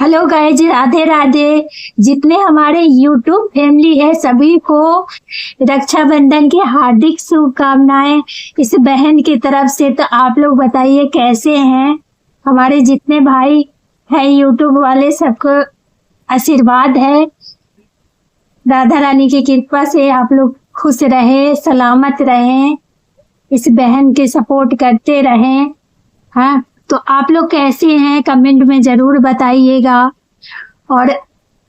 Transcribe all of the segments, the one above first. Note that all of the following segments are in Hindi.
Hello guys, Radhe Radhe. जितने हमारे यूट्यूब फैमिली है सभी को रक्षाबंधन की हार्दिक शुभकामनाएं इस बहन की तरफ से। तो आप लोग बताइए कैसे हैं। हमारे जितने भाई हैं यूट्यूब वाले सबको आशीर्वाद है। राधा रानी की कृपा से आप लोग खुश रहे, सलामत रहें, इस बहन के सपोर्ट करते रहें। हाँ, तो आप लोग कैसे हैं कमेंट में जरूर बताइएगा। और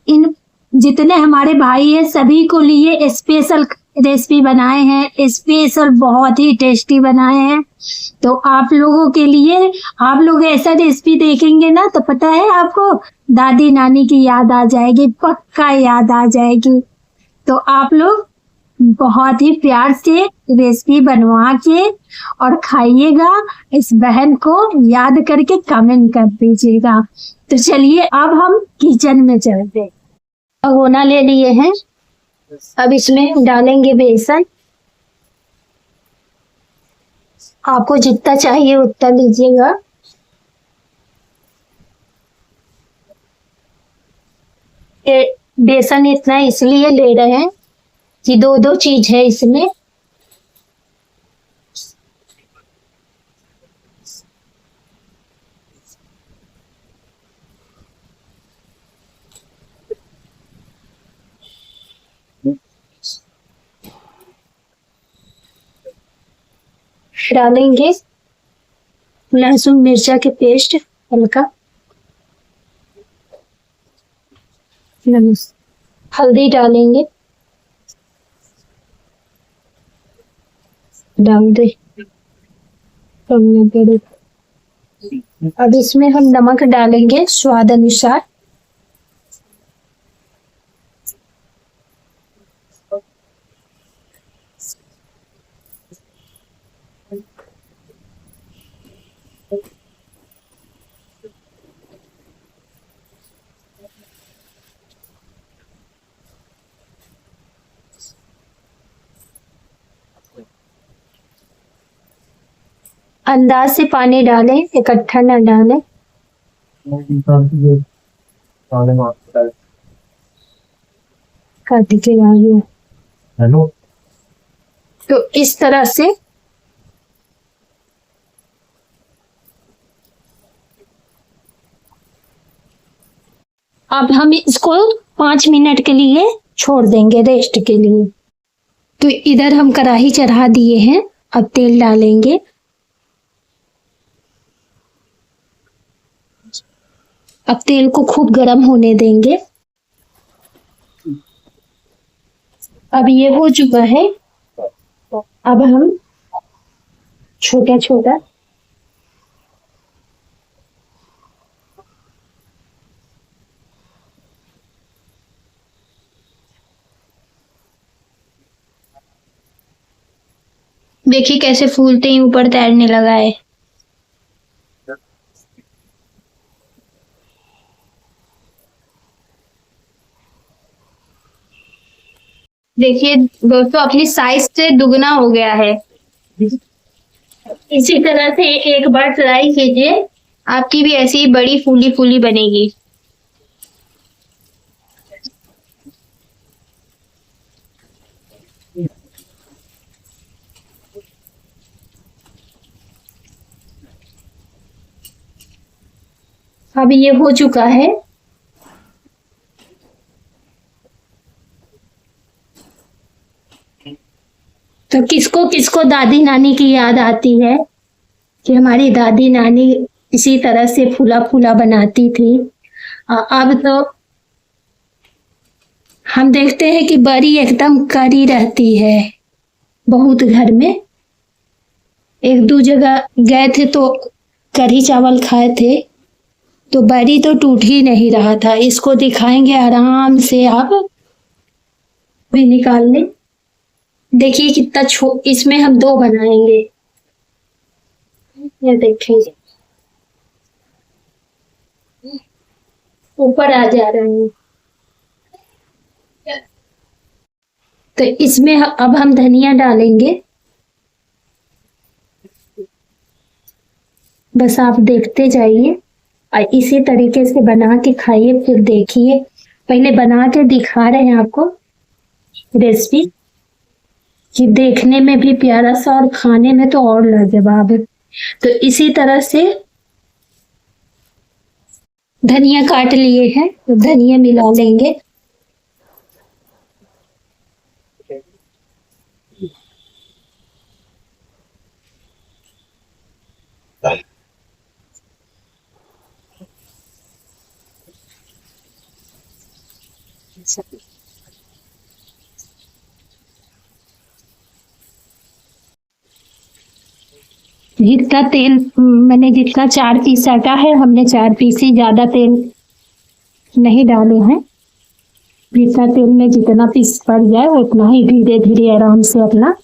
इन जितने हमारे भाई हैं सभी को लिए स्पेशल रेसिपी बनाए हैं, स्पेशल बहुत ही टेस्टी बनाए हैं। तो आप लोगों के लिए, आप लोग ऐसा रेसिपी देखेंगे ना तो पता है आपको दादी नानी की याद आ जाएगी, पक्का याद आ जाएगी। तो आप लोग बहुत ही प्यार से रेसिपी बनवा के और खाइएगा, इस बहन को याद करके कमेंट कर दीजिएगा। तो चलिए अब हम किचन में चलते हैं। भगोना ले लिए हैं, अब इसमें डालेंगे बेसन। आपको जितना चाहिए उतना लीजिएगा। बेसन इतना इसलिए ले रहे हैं कि दो दो चीज है इसमें। डालेंगे लहसुन मिर्चा के पेस्ट हल्का, हल्दी डालेंगे, डाल दे। अब इसमें हम नमक डालेंगे स्वाद अनुसार। अंदाज से पानी डालें, इकट्ठा न डालें। काट के डालिए। हेलो, तो इस तरह से अब हम इसको 5 मिनट के लिए छोड़ देंगे रेस्ट के लिए। तो इधर हम कढ़ाई चढ़ा दिए हैं, अब तेल डालेंगे। अब तेल को खूब गर्म होने देंगे। अब ये हो चुका है, अब हम छोटा छोटा देखिए कैसे फूलते ही ऊपर तैरने लगा है। देखिए दोस्तों, अपनी साइज से दुगना हो गया है। इसी तरह से एक बार ट्राई कीजिए, आपकी भी ऐसी बड़ी फूली फूली बनेगी। अब ये हो चुका है। तो किसको किसको दादी नानी की याद आती है कि हमारी दादी नानी इसी तरह से फूला फूला बनाती थी। अब तो हम देखते हैं कि बड़ी एकदम कड़ी रहती है बहुत घर में। एक दो जगह गए थे तो कढ़ी चावल खाए थे, तो बड़ी तो टूट ही नहीं रहा था। इसको दिखाएंगे आराम से, आप भी निकाल लें। देखिए कितना इसमें हम 2 बनाएंगे। ये देखेंगे ऊपर आ जा रहे हैं। तो इसमें अब हम धनिया डालेंगे। बस आप देखते जाइए। और इसी तरीके से बना के खाइए, फिर देखिए। पहले बना के दिखा रहे हैं आपको रेसिपी, कि देखने में भी प्यारा सा और खाने में तो और लाजवाब है। तो इसी तरह से धनिया काट लिए हैं, तो धनिया मिला लेंगे। जितना तेल मैंने, जितना 4 पीस आटा है, हमने 4 पीस ही, ज्यादा तेल नहीं डाले हैं। जितना तेल में जितना पीस पड़ जाए उतना ही धीरे धीरे आराम से अपना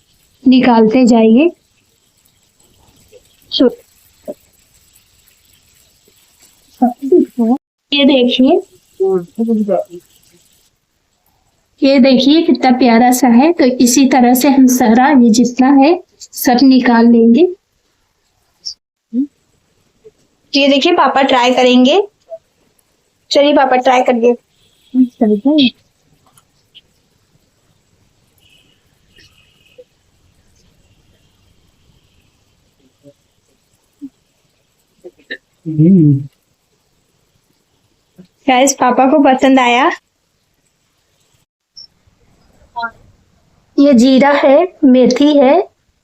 निकालते जाइए। ये देखिए, ये देखिए कितना प्यारा सा है। तो इसी तरह से हम सारा ये जितना है सब निकाल लेंगे। ये देखिए पापा ट्राई करेंगे। चलिए पापा ट्राई करिए। गाइस पापा को पसंद आया। ये जीरा है, मेथी है,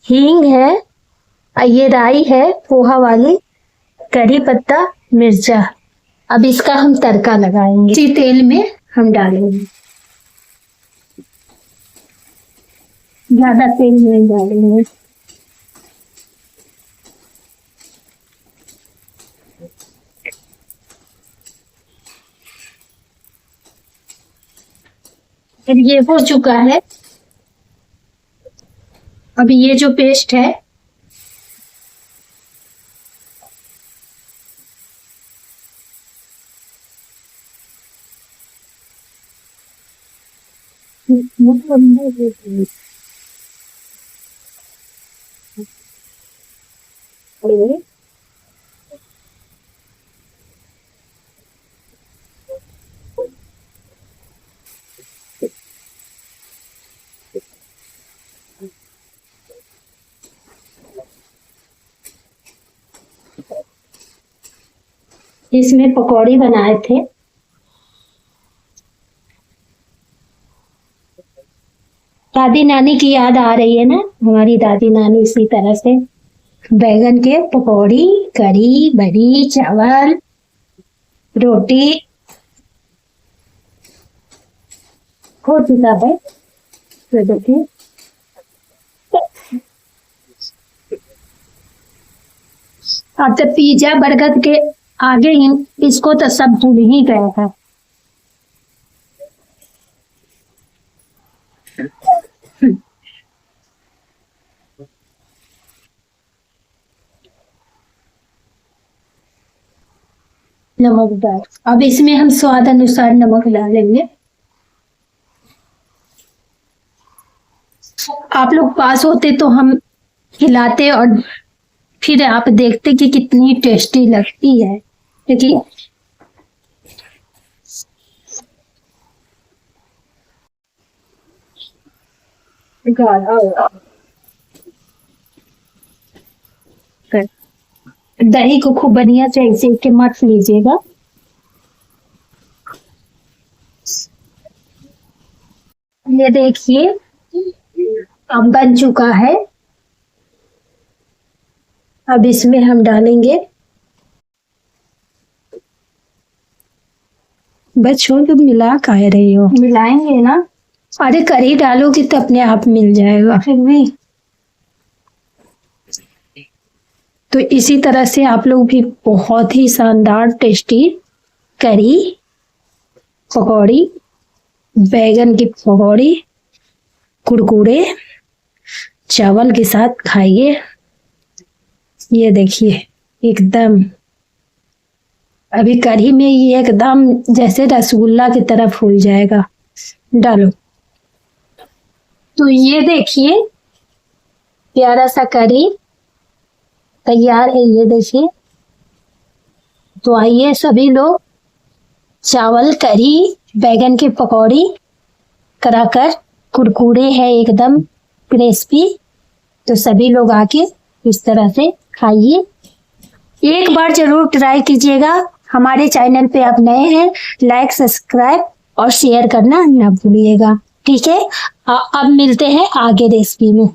हींग है, और ये राई है पोहा वाली, करी पत्ता, मिर्चा। अब इसका हम तड़का लगाएंगे, इसी तेल में हम डालेंगे, ज्यादा तेल नहीं डालेंगे। फिर ये हो चुका है। अभी ये जो पेस्ट है, इसमें पकौड़ी बनाए थे। दादी नानी की याद आ रही है ना, हमारी दादी नानी इसी तरह से बैगन के पकौड़ी, करी, बड़ी, चावल, रोटी हो चुका है। तो देखिए, अब तो पिज्जा बर्गर के आगे ही इसको तो सब भूल ही गए हैं। नमक डाल, अब इसमें हम स्वाद अनुसार नमक डालेंगे। आप लोग पास होते तो हम खिलाते और फिर आप देखते कि कितनी टेस्टी लगती है। क्योंकि दही को खूब बढ़िया से सेक के मत लीजिएगा। ये देखिए अब बन चुका है। अब इसमें हम डालेंगे, बच्चों तो मिला खा रही हो, मिलाएंगे ना। अरे करी डालोगी तो अपने आप मिल जाएगा। फिर भी तो इसी तरह से आप लोग भी बहुत ही शानदार टेस्टी करी पकौड़ी, बैगन की पकौड़ी, कुरकुरे चावल के साथ खाइए। ये देखिए एकदम, अभी कढ़ी में ये एकदम जैसे रसगुल्ला की तरह फूल जाएगा। डालो। तो ये देखिए प्यारा सा कढ़ी तैयार है। ये देखिए तो आइए सभी लोग चावल करी बैगन की पकौड़ी कराकर कुरकुरे है एकदम क्रिस्पी। तो सभी लोग आके इस तरह से खाइए, एक बार जरूर ट्राई कीजिएगा। हमारे चैनल पे आप नए हैं, लाइक सब्सक्राइब और शेयर करना ना भूलिएगा। ठीक है, अब मिलते हैं आगे रेसिपी में।